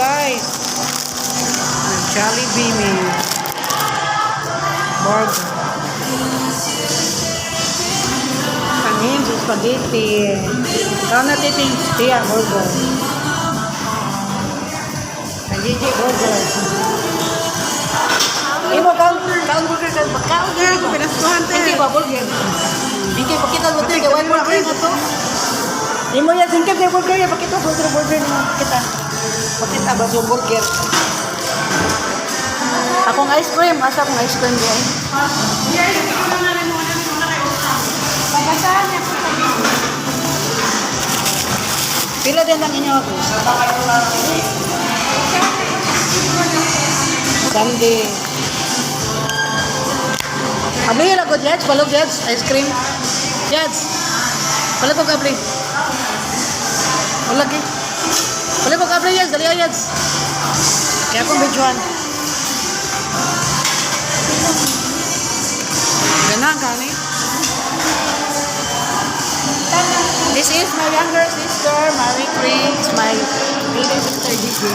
guys. Jollibee meal. Burger. Kanin sa spaghetti. Kau na titing ang burger. Kajiji burger. Imo kaun burger kan bakal gitu. Pinasuhan tayo. Hindi ba burger? Hindi pa kita lutin kay one burger na to. Imo ya singkat na burger ya pakita burger na kita. Pakita ba yung burger? Akong ice cream, asa akong ice cream diyan. Pagasahan niya po. Pila din lang inyo ako. Sunday. Abli lang ko, Jets. Palog, Jets. Ice cream. Jets. Palog ko, Abli. Palog, eh. Palog ko, Abli, Jets. Dali, Jets. Kaya akong videoan. Ganang, kani. This is my younger sister, Marie Chris, my little sister, Gigi.